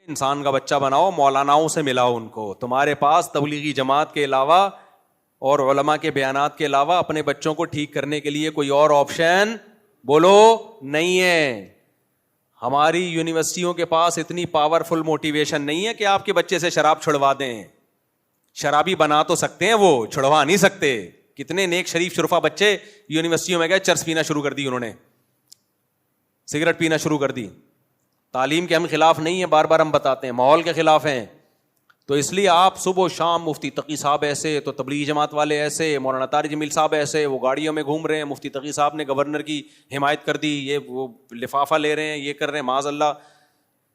انسان کا بچہ بناؤ, مولاناؤں سے ملاؤ ان کو. تمہارے پاس تبلیغی جماعت کے علاوہ اور علماء کے بیانات کے علاوہ اپنے بچوں کو ٹھیک کرنے کے لیے کوئی اور آپشن بولو نہیں ہے. ہماری یونیورسٹیوں کے پاس اتنی پاورفل موٹیویشن نہیں ہے کہ آپ کے بچے سے شراب چھڑوا دیں. شرابی بنا تو سکتے ہیں, وہ چھڑوا نہیں سکتے. کتنے نیک شریف شرفا بچے یونیورسٹیوں میں گئے, چرس پینا شروع کر دی انہوں نے, سگریٹ پینا شروع کر دی. تعلیم کے ہم خلاف نہیں ہیں, بار بار ہم بتاتے ہیں, ماحول کے خلاف ہیں. تو اس لیے آپ صبح و شام مفتی تقی صاحب ایسے, تو تبلیغی جماعت والے ایسے, مولانا طارق جمیل صاحب ایسے, وہ گاڑیوں میں گھوم رہے ہیں, مفتی تقی صاحب نے گورنر کی حمایت کر دی, یہ وہ لفافہ لے رہے ہیں, یہ کر رہے ہیں, معاذ اللہ.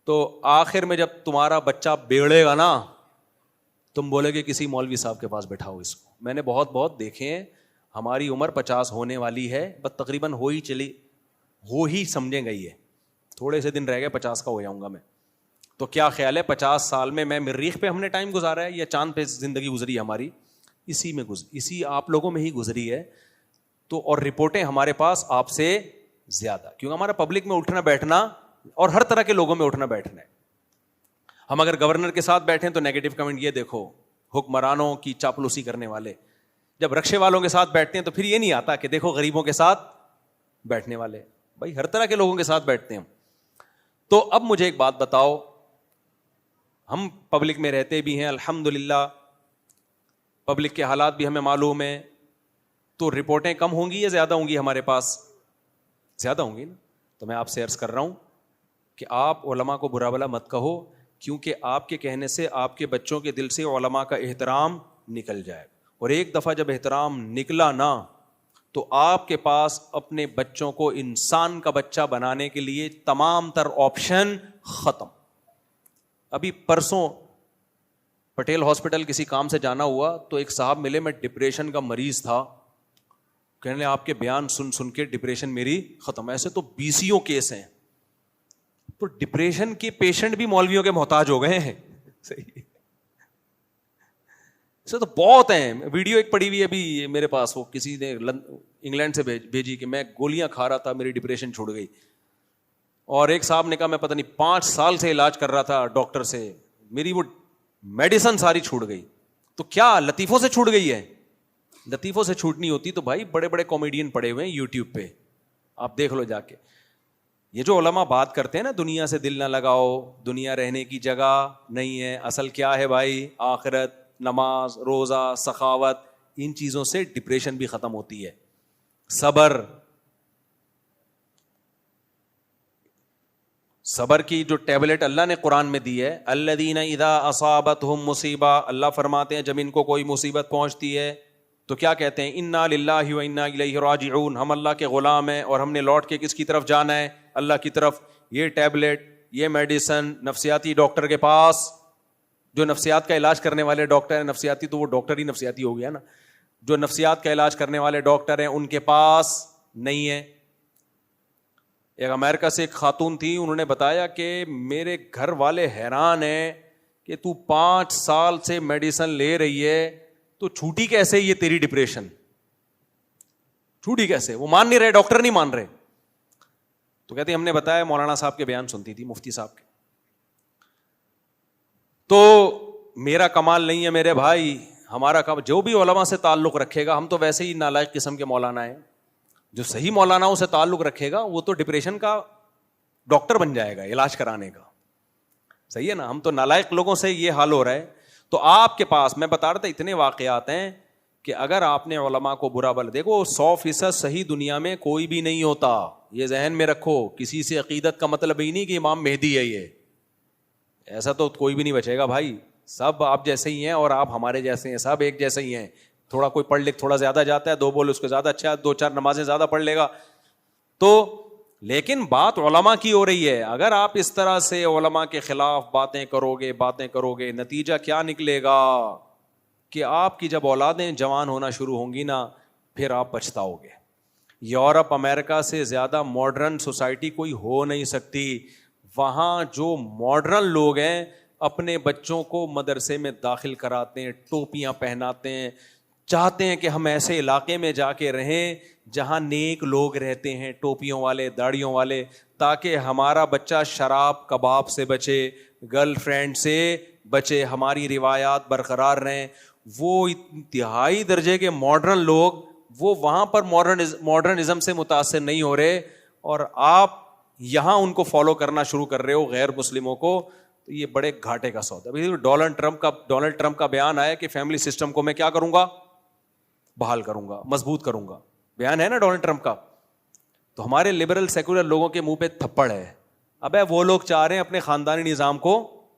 تو آخر میں جب تمہارا بچہ بگڑے گا نا, تم بولے کہ کسی مولوی صاحب کے پاس بیٹھاؤ اس کو. میں نے بہت دیکھے ہیں, ہماری عمر 50 ہونے والی ہے, بس تقریباً ہو ہی سمجھیں گئی ہے, تھوڑے سے دن رہ گئے 50 کا ہو جاؤں گا میں. تو کیا خیال ہے 50 سال میں مریخ پہ ہم نے ٹائم گزارا ہے یا چاند پہ زندگی گزری ہے ہماری؟ اسی آپ لوگوں میں ہی گزری ہے. تو اور رپورٹیں ہمارے پاس آپ سے زیادہ, کیونکہ ہمارا پبلک میں اٹھنا بیٹھنا اور ہر طرح کے لوگوں میں اٹھنا بیٹھنا ہے. ہم اگر گورنر کے ساتھ بیٹھیں تو نیگیٹو کمنٹ, یہ دیکھو حکمرانوں کی چاپلوسی کرنے والے. جب رکشے والوں کے ساتھ بیٹھتے ہیں تو پھر یہ نہیں آتا کہ دیکھو غریبوں کے ساتھ بیٹھنے والے. بھائی ہر طرح کے لوگوں کے ساتھ بیٹھتے ہیں. تو اب مجھے ایک بات بتاؤ, ہم پبلک میں رہتے بھی ہیں الحمدللہ, پبلک کے حالات بھی ہمیں معلوم ہیں, تو رپورٹیں کم ہوں گی یا زیادہ ہوں گی ہمارے پاس؟ زیادہ ہوں گی نا. تو میں آپ سے عرض کر رہا ہوں کہ آپ علماء کو برا بلا مت کہو, کیونکہ آپ کے کہنے سے آپ کے بچوں کے دل سے علماء کا احترام نکل جائے. اور ایک دفعہ جب احترام نکلا نا, تو آپ کے پاس اپنے بچوں کو انسان کا بچہ بنانے کے لیے تمام تر آپشن ختم. ابھی پرسوں پٹیل ہاسپٹل کسی کام سے جانا ہوا, تو ایک صاحب ملے, میں ڈپریشن کا مریض تھا, کہنے آپ کے بیان سن کے ڈپریشن میری ختم. ایسے تو 20 کیس ہیں. تو ڈپریشن کے پیشنٹ بھی مولویوں کے محتاج ہو گئے ہیں. صحیح, ایسے تو بہت ہیں. ویڈیو ایک پڑی ہوئی ابھی میرے پاس, وہ کسی نے انگلینڈ سے بھیجی کہ میں گولیاں کھا رہا تھا, میری ڈپریشن چھوڑ گئی. اور ایک صاحب نے کہا میں پتہ نہیں 5 سال سے علاج کر رہا تھا ڈاکٹر سے, میری وہ میڈیسن ساری چھوٹ گئی. تو کیا لطیفوں سے چھوٹ گئی ہے؟ لطیفوں سے چھوٹنی ہوتی تو بھائی بڑے بڑے کامیڈین پڑے ہوئے ہیں یوٹیوب پہ, آپ دیکھ لو جا کے. یہ جو علماء بات کرتے ہیں نا دنیا سے دل نہ لگاؤ, دنیا رہنے کی جگہ نہیں ہے, اصل کیا ہے بھائی؟ آخرت, نماز, روزہ, سخاوت. ان چیزوں سے ڈپریشن بھی ختم ہوتی ہے. صبر کی جو ٹیبلٹ اللہ نے قرآن میں دی ہے, الذین اذا اصابتہم مصیبہ, اللہ فرماتے ہیں جب ان کو کوئی مصیبت پہنچتی ہے تو کیا کہتے ہیں؟ انا للہ و انا الیہ راجعون, ہم اللہ کے غلام ہیں اور ہم نے لوٹ کے کس کی طرف جانا ہے؟ اللہ کی طرف. یہ ٹیبلٹ, یہ میڈیسن نفسیاتی ڈاکٹر کے پاس, جو نفسیات کا علاج کرنے والے ڈاکٹر ہیں, نفسیاتی تو وہ ڈاکٹر ہی نفسیاتی ہو گیا نا, جو نفسیات کا علاج کرنے والے ڈاکٹر ہیں ان کے پاس نہیں ہے. ایک امریکہ سے ایک خاتون تھی, انہوں نے بتایا کہ میرے گھر والے حیران ہیں کہ تو 5 سال سے میڈیسن لے رہی ہے تو چھوٹی کیسے یہ تیری ڈپریشن, چھوٹی کیسے؟ وہ مان نہیں رہے, ڈاکٹر نہیں مان رہے. تو کہتے ہیں ہم نے بتایا, مولانا صاحب کے بیان سنتی تھی, مفتی صاحب کے. تو میرا کمال نہیں ہے میرے بھائی, ہمارا جو بھی علماء سے تعلق رکھے گا, ہم تو ویسے ہی نالائق قسم کے مولانا ہیں, جو صحیح مولاناؤں سے تعلق رکھے گا وہ تو ڈپریشن کا ڈاکٹر بن جائے گا, علاج کرانے کا. صحیح ہے نا, ہم تو نالائق لوگوں سے یہ حال ہو رہا ہے. تو آپ کے پاس میں بتا رہا تھا اتنے واقعات ہیں کہ اگر آپ نے علماء کو برا بلا, دیکھو 100% صحیح دنیا میں کوئی بھی نہیں ہوتا, یہ ذہن میں رکھو. کسی سے عقیدت کا مطلب ہی نہیں کہ امام مہدی ہے, یہ ایسا تو کوئی بھی نہیں بچے گا بھائی. سب آپ جیسے ہی ہیں اور آپ ہمارے جیسے ہیں, سب ایک جیسے ہی ہیں. تھوڑا کوئی پڑھ لکھ تھوڑا زیادہ جاتا ہے, 2 بول اس کو زیادہ اچھا, 2-4 نمازیں زیادہ پڑھ لے گا. تو لیکن بات علماء کی ہو رہی ہے. اگر آپ اس طرح سے علماء کے خلاف باتیں کرو گے, نتیجہ کیا نکلے گا کہ آپ کی جب اولادیں جوان ہونا شروع ہوں گی نا, پھر آپ پچھتاؤ گے. یورپ امریکہ سے زیادہ ماڈرن سوسائٹی کوئی ہو نہیں سکتی. وہاں جو ماڈرن لوگ ہیں اپنے بچوں کو مدرسے میں داخل کراتے ہیں, ٹوپیاں پہناتے ہیں, چاہتے ہیں کہ ہم ایسے علاقے میں جا کے رہیں جہاں نیک لوگ رہتے ہیں, ٹوپیوں والے, داڑھیوں والے, تاکہ ہمارا بچہ شراب کباب سے بچے, گرل فرینڈ سے بچے, ہماری روایات برقرار رہیں. وہ انتہائی درجے کے ماڈرن لوگ وہ وہاں پر ماڈرنزم سے متاثر نہیں ہو رہے, اور آپ یہاں ان کو فالو کرنا شروع کر رہے ہو غیر مسلموں کو, تو یہ بڑے گھاٹے کا سودا. ڈونلڈ ٹرمپ کا بیان آیا کہ فیملی سسٹم کو میں کیا کروں گا, بحال کروں گا, مضبوط کروں گا, بیان ہے نا ڈونلڈ ٹرمپ کا. تو ہمارے لبرل سیکولر لوگوں کے منہ پہ تھپڑ ہے. ابے وہ لوگ چاہ رہے ہیں اپنے خاندانی نظام کو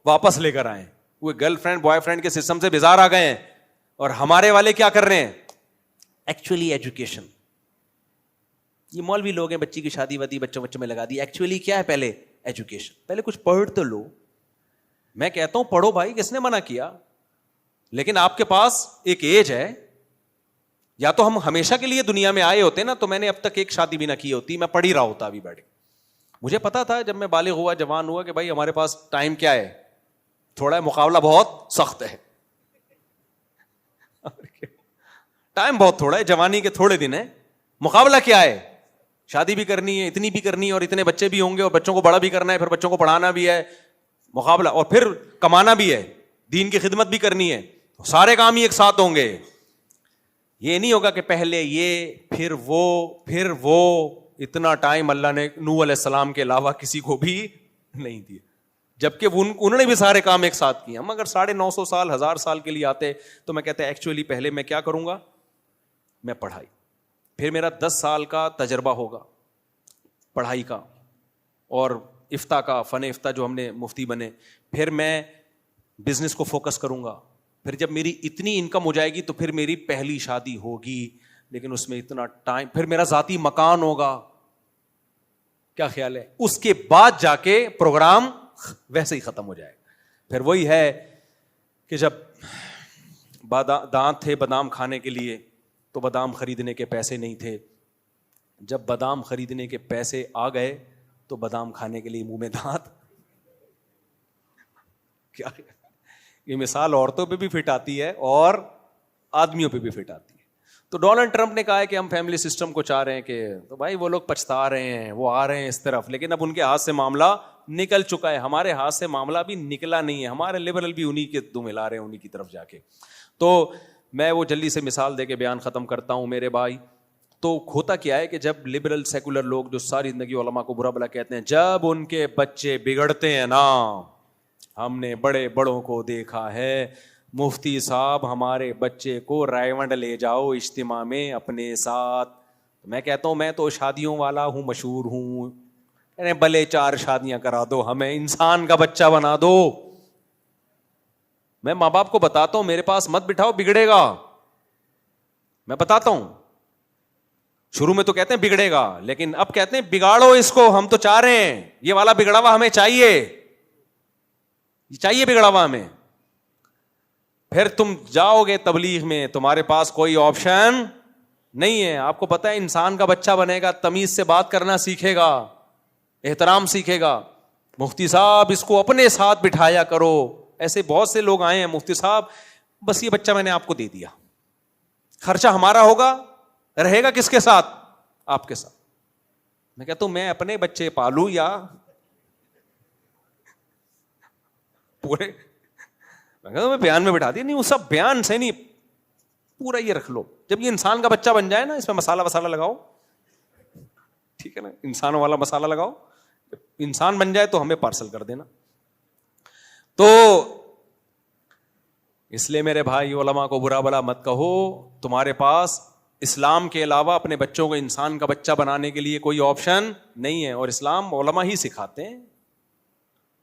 واپس لے کر آئیں, وہ گرل فرینڈ بوائے فرینڈ کے سسٹم سے بیزار آ گئے ہیں, اور ہمارے والے کیا کر رہے ہیں, ایکچولی ایجوکیشن. یہ مولوی لوگ ہیں, بچی کی شادی وادی بچوں میں لگا دی. ایکچولی کیا ہے, پہلے ایجوکیشن, پہلے کچھ پڑھ تو لو. میں کہتا ہوں پڑھو بھائی, کس نے منع کیا, لیکن آپ کے پاس ایک ایج ہے. یا تو ہم ہمیشہ کے لیے دنیا میں آئے ہوتے نا, تو میں نے اب تک ایک شادی بھی نہ کی ہوتی, میں پڑھ ہی رہا ہوتا ابھی بیٹھ کے. مجھے پتا تھا جب میں بالغ ہوا, جوان ہوا, کہ بھائی ہمارے پاس ٹائم کیا ہے, تھوڑا ہے, مقابلہ بہت سخت ہے. ٹائم بہت تھوڑا ہے, جوانی کے تھوڑے دن ہیں, مقابلہ کیا ہے, شادی بھی کرنی ہے, اتنی بھی کرنی ہے, اور اتنے بچے بھی ہوں گے, اور بچوں کو بڑا بھی کرنا ہے, پھر بچوں کو پڑھانا بھی ہے, مقابلہ, اور پھر کمانا بھی ہے, دین کی خدمت بھی کرنی ہے, سارے کام ہی ایک ساتھ ہوں گے. یہ نہیں ہوگا کہ پہلے یہ پھر وہ. اتنا ٹائم اللہ نے نوح علیہ السلام کے علاوہ کسی کو بھی نہیں دیا, جبکہ انہوں نے بھی سارے کام ایک ساتھ کیے. ہم اگر 950 سال 1000 سال کے لیے آتے تو میں کہتا ایکچولی پہلے میں کیا کروں گا, میں پڑھائی, پھر میرا 10 سال کا تجربہ ہوگا پڑھائی کا اور افتاء کا, فن افتاء جو ہم نے مفتی بنے, پھر میں بزنس کو فوکس کروں گا, پھر جب میری اتنی انکم ہو جائے گی تو پھر میری پہلی شادی ہوگی, لیکن اس میں اتنا ٹائم, پھر میرا ذاتی مکان ہوگا. کیا خیال ہے, اس کے بعد جا کے پروگرام ویسے ہی ختم ہو جائے گا. پھر وہی ہے کہ جب دانت تھے بادام کھانے کے لیے تو بادام خریدنے کے پیسے نہیں تھے, جب بادام خریدنے کے پیسے آ گئے تو بادام کھانے کے لیے منہ میں دانت. کیا یہ مثال عورتوں پہ بھی فٹ آتی ہے اور آدمیوں پہ بھی فٹ آتی ہے. تو ڈونلڈ ٹرمپ نے کہا ہے کہ ہم فیملی سسٹم کو چاہ رہے ہیں, کہ تو بھائی وہ لوگ پچھتا رہے ہیں, وہ آ رہے ہیں اس طرف, لیکن اب ان کے ہاتھ سے معاملہ نکل چکا ہے. ہمارے ہاتھ سے معاملہ بھی نکلا نہیں ہے, ہمارے لبرل بھی انہی کے دم ہلا رہے ہیں انہی کی طرف جا کے. تو میں وہ جلدی سے مثال دے کے بیان ختم کرتا ہوں میرے بھائی. تو ہوتا کیا ہے کہ جب لبرل سیکولر لوگ جو ساری زندگی علماء کو برا بلا کہتے ہیں, جب ان کے بچے بگڑتے ہیں نا, ہم نے بڑے بڑوں کو دیکھا ہے, مفتی صاحب ہمارے بچے کو رائیونڈ لے جاؤ اجتماع میں اپنے ساتھ. میں کہتا ہوں میں تو شادیوں والا ہوں, مشہور ہوں, بھلے 4 شادیاں کرا دو, ہمیں انسان کا بچہ بنا دو. میں ماں باپ کو بتاتا ہوں میرے پاس مت بٹھاؤ, بگڑے گا. میں بتاتا ہوں, شروع میں تو کہتے ہیں بگڑے گا, لیکن اب کہتے ہیں بگاڑو اس کو, ہم تو چاہ رہے ہیں یہ والا بگڑا ہوا ہمیں چاہیے, یہ چاہیے بگڑا ہوا ہمیں. پھر تم جاؤ گے تبلیغ میں, تمہارے پاس کوئی آپشن نہیں ہے. آپ کو پتا ہے انسان کا بچہ بنے گا, تمیز سے بات کرنا سیکھے گا, احترام سیکھے گا. مفتی صاحب اس کو اپنے ساتھ بٹھایا کرو. ایسے بہت سے لوگ آئے ہیں, مفتی صاحب بس یہ بچہ میں نے آپ کو دے دیا, خرچہ ہمارا ہوگا, رہے گا کس کے ساتھ, آپ کے ساتھ. میں کہتا ہوں میں اپنے بچے پالوں یا پورے, میں بیان میں بٹھا دیا نہیں, وہ سب بیان سے نہیں, پورا یہ رکھ لو. جب یہ انسان کا بچہ بن جائے نا, اس میں مسالہ وسالہ لگاؤ, ٹھیک ہے نا, انسانوں والا مسالہ لگاؤ, جب انسان بن جائے تو ہمیں پارسل کر دینا. تو اس لیے میرے بھائی علماء کو برا بلا مت کہو, تمہارے پاس اسلام کے علاوہ اپنے بچوں کو انسان کا بچہ بنانے کے لیے کوئی آپشن نہیں ہے, اور اسلام علماء ہی سکھاتے ہیں.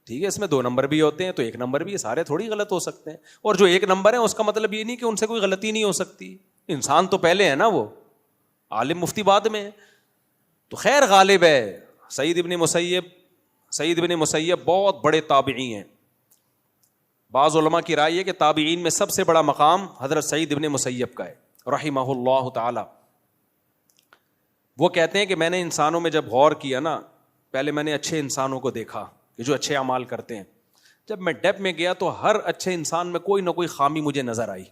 ٹھیک ہے, اس میں 2 نمبر بھی ہوتے ہیں تو 1 نمبر بھی, سارے تھوڑی غلط ہو سکتے ہیں. اور جو 1 نمبر ہے اس کا مطلب یہ نہیں کہ ان سے کوئی غلطی نہیں ہو سکتی. انسان تو پہلے ہے نا, وہ عالم مفتی بعد میں. تو خیر غالب ہے سعید ابن مسیب بہت بڑے تابعی ہیں. بعض علماء کی رائے ہے کہ تابعین میں سب سے بڑا مقام حضرت سعید ابن مسیب کا ہے رحمہ اللہ تعالی. وہ کہتے ہیں کہ میں نے انسانوں میں جب غور کیا نا, پہلے میں نے اچھے انسانوں کو دیکھا کہ جو اچھے اعمال کرتے ہیں. جب میں ڈیپ میں گیا تو ہر اچھے انسان میں کوئی نہ کوئی خامی مجھے نظر آئی.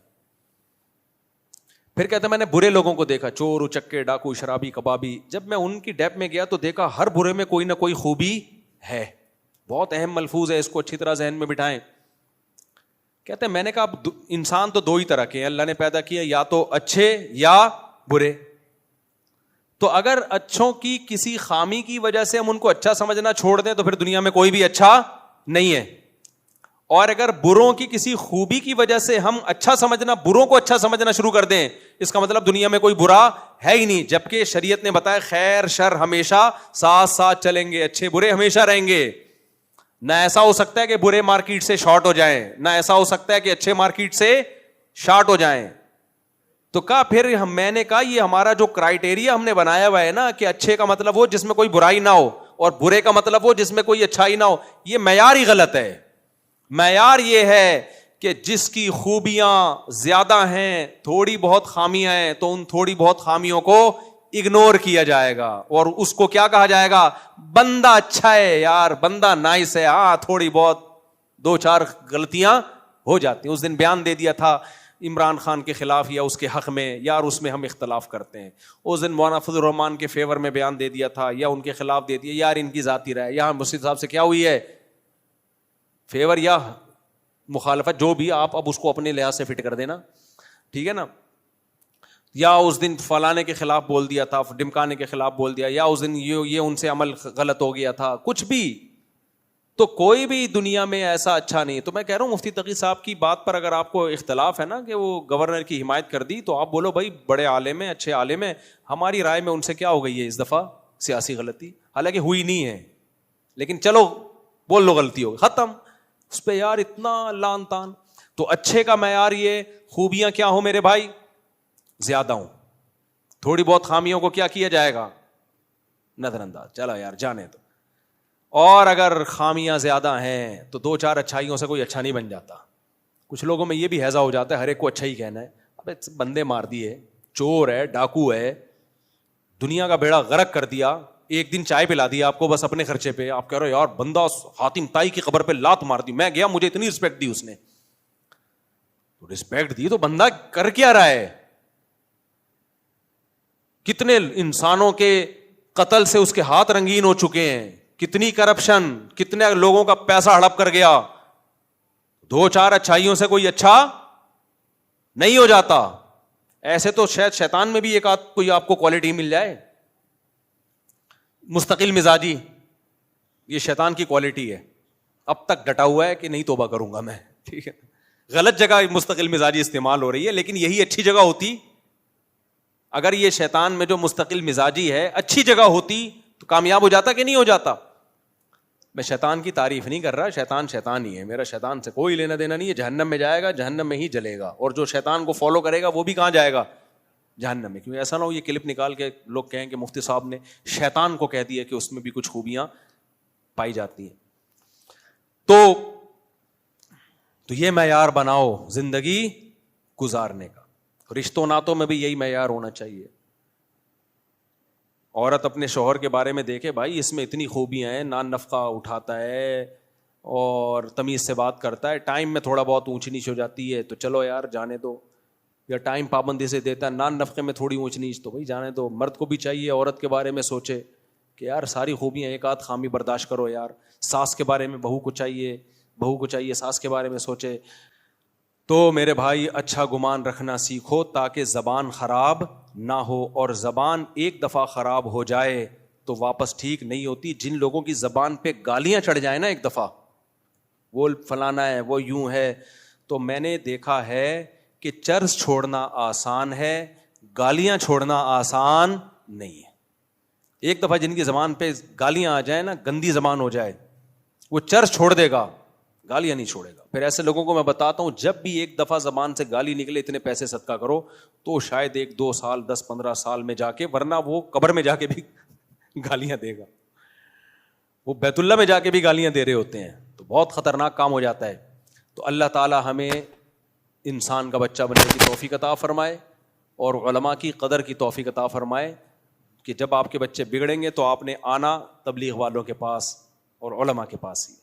پھر کہتے ہیں میں نے برے لوگوں کو دیکھا, چور اچکے ڈاکو شرابی کبابی. جب میں ان کی ڈیپ میں گیا تو دیکھا ہر برے میں کوئی نہ کوئی خوبی ہے. بہت اہم ملفوظ ہے, اس کو اچھی طرح ذہن میں بٹھائیں. کہتے ہیں میں نے کہا انسان تو دو ہی طرح کے ہیں اللہ نے پیدا کیا, یا تو اچھے یا برے. تو اگر اچھوں کی کسی خامی کی وجہ سے ہم ان کو اچھا سمجھنا چھوڑ دیں تو پھر دنیا میں کوئی بھی اچھا نہیں ہے, اور اگر بروں کی کسی خوبی کی وجہ سے ہم اچھا سمجھنا, بروں کو اچھا سمجھنا شروع کر دیں, اس کا مطلب دنیا میں کوئی برا ہے ہی نہیں. جبکہ شریعت نے بتایا خیر شر ہمیشہ ساتھ ساتھ چلیں گے, اچھے برے ہمیشہ رہیں گے. نہ ایسا ہو سکتا ہے کہ برے مارکیٹ سے شارٹ ہو جائیں, نہ ایسا ہو سکتا ہے کہ اچھے مارکیٹ سے شارٹ ہو جائیں. تو کہا پھر میں نے کہا یہ ہمارا جو کرائٹیریا ہم نے بنایا ہوا ہے نا کہ اچھے کا مطلب ہو جس میں کوئی برائی نہ ہو, اور برے کا مطلب ہو جس میں کوئی اچھائی نہ ہو, یہ معیار ہی غلط ہے. معیار یہ ہے کہ جس کی خوبیاں زیادہ ہیں, تھوڑی بہت خامیاں ہیں, تو ان تھوڑی بہت خامیوں کو اگنور کیا جائے گا, اور اس کو کیا کہا جائے گا, بندہ اچھا ہے یار, بندہ نائس ہے, ہاں تھوڑی بہت دو چار غلطیاں ہو جاتی ہیں. اس دن بیان دے دیا تھا عمران خان کے خلاف یا اس کے حق میں, یار اس میں ہم اختلاف کرتے ہیں. اس دن مولانا فضل الرحمان کے فیور میں بیان دے دیا تھا یا ان کے خلاف دے دیا, یار ان کی ذاتی رائے. یہاں مفتی صاحب سے کیا ہوئی ہے, فیور یا مخالفت جو بھی, آپ اب اس کو اپنے لحاظ سے فٹ کر دینا, ٹھیک ہے نا. یا اس دن فلانے کے خلاف بول دیا تھا, ڈمکانے کے خلاف بول دیا, یا اس دن یہ ان سے عمل غلط ہو گیا تھا, کچھ بھی. تو کوئی بھی دنیا میں ایسا اچھا نہیں. تو میں کہہ رہا ہوں مفتی تقی صاحب کی بات پر اگر آپ کو اختلاف ہے نا کہ وہ گورنر کی حمایت کر دی, تو آپ بولو بھائی بڑے عالم ہیں, اچھے عالم ہیں, ہماری رائے میں ان سے کیا ہو گئی ہے اس دفعہ سیاسی غلطی, حالانکہ ہوئی نہیں ہے, لیکن چلو بول لو غلطی ہو, ختم. اس پہ یار اتنا لان تان. تو اچھے کا معیار یہ, خوبیاں کیا ہوں میرے بھائی زیادہ ہوں, تھوڑی بہت خامیوں کو کیا کیا جائے گا, نظر انداز, چلو یار جانے تو. اور اگر خامیاں زیادہ ہیں تو دو چار اچھائیوں سے کوئی اچھا نہیں بن جاتا. کچھ لوگوں میں یہ بھی ہیضہ ہو جاتا ہے ہر ایک کو اچھا ہی کہنا ہے. ابے بندے مار دیے, چور ہے, ڈاکو ہے, دنیا کا بیڑا غرق کر دیا, ایک دن چائے پلا دیا آپ کو بس اپنے خرچے پہ, آپ کہہ رہے ہو یار بندہ حاتم طائی کی قبر پہ لات مار دی, میں گیا مجھے اتنی رسپیکٹ دی اس نے. تو رسپیکٹ دی تو بندہ کر کیا رہا ہے, کتنے انسانوں کے قتل سے اس کے ہاتھ رنگین ہو چکے ہیں, کتنی کرپشن, کتنے لوگوں کا پیسہ ہڑپ کر گیا. دو چار اچھائیوں سے کوئی اچھا نہیں ہو جاتا. ایسے تو شاید شیطان میں بھی ایک آدھ کوئی آپ کو کوالٹی مل جائے, مستقل مزاجی, یہ شیطان کی کوالٹی ہے. اب تک ڈٹا ہوا ہے کہ نہیں توبہ کروں گا میں, ٹھیک ہے. غلط جگہ مستقل مزاجی استعمال ہو رہی ہے, لیکن یہی اچھی جگہ ہوتی. اگر یہ شیطان میں جو مستقل مزاجی ہے اچھی جگہ ہوتی تو کامیاب ہو جاتا کہ نہیں ہو جاتا. میں شیطان کی تعریف نہیں کر رہا, شیطان شیطان ہی ہے, میرا شیطان سے کوئی لینا دینا نہیں ہے. جہنم میں جائے گا, جہنم میں ہی جلے گا, اور جو شیطان کو فالو کرے گا وہ بھی کہاں جائے گا, جہنم میں. کیونکہ ایسا نہ ہو یہ کلپ نکال کے لوگ کہیں کہ مفتی صاحب نے شیطان کو کہہ دیا کہ اس میں بھی کچھ خوبیاں پائی جاتی ہیں. تو یہ معیار بناؤ زندگی گزارنے کا. رشتوں ناتوں میں بھی یہی معیار ہونا چاہیے. عورت اپنے شوہر کے بارے میں دیکھے, بھائی اس میں اتنی خوبیاں ہیں, نان نفقہ اٹھاتا ہے اور تمیز سے بات کرتا ہے, ٹائم میں تھوڑا بہت اونچ نیچ ہو جاتی ہے تو چلو یار جانے دو, یا ٹائم پابندی سے دیتا ہے, نان نفقے میں تھوڑی اونچ نیچ تو بھائی جانے دو. مرد کو بھی چاہیے عورت کے بارے میں سوچے کہ یار ساری خوبیاں, ایک آدھ خامی برداشت کرو یار. ساس کے بارے میں بہو کو چاہیے ساس کے بارے میں سوچے. تو میرے بھائی اچھا گمان رکھنا سیکھو تاکہ زبان خراب نہ ہو, اور زبان ایک دفعہ خراب ہو جائے تو واپس ٹھیک نہیں ہوتی. جن لوگوں کی زبان پہ گالیاں چڑھ جائیں نا ایک دفعہ, وہ فلانا ہے, وہ یوں ہے, تو میں نے دیکھا ہے کہ چرس چھوڑنا آسان ہے, گالیاں چھوڑنا آسان نہیں ہے. ایک دفعہ جن کی زبان پہ گالیاں آ جائیں نا, گندی زبان ہو جائے, وہ چرس چھوڑ دے گا, گالیاں نہیں چھوڑے گا. پھر ایسے لوگوں کو میں بتاتا ہوں, جب بھی ایک دفعہ زبان سے گالی نکلے اتنے پیسے صدقہ کرو, تو شاید 1-2 سال 10-15 سال میں جا کے, ورنہ وہ قبر میں جا کے بھی گالیاں دے گا, وہ بیت اللہ میں جا کے بھی گالیاں دے رہے ہوتے ہیں. تو بہت خطرناک کام ہو جاتا ہے. تو اللہ تعالی ہمیں انسان کا بچہ بننے کی توفیق عطا فرمائے, اور علماء کی قدر کی توفیق عطا فرمائے کہ جب آپ کے بچے بگڑیں گے تو آپ نے آنا تبلیغ والوں کے پاس اور علماء کے پاس ہی.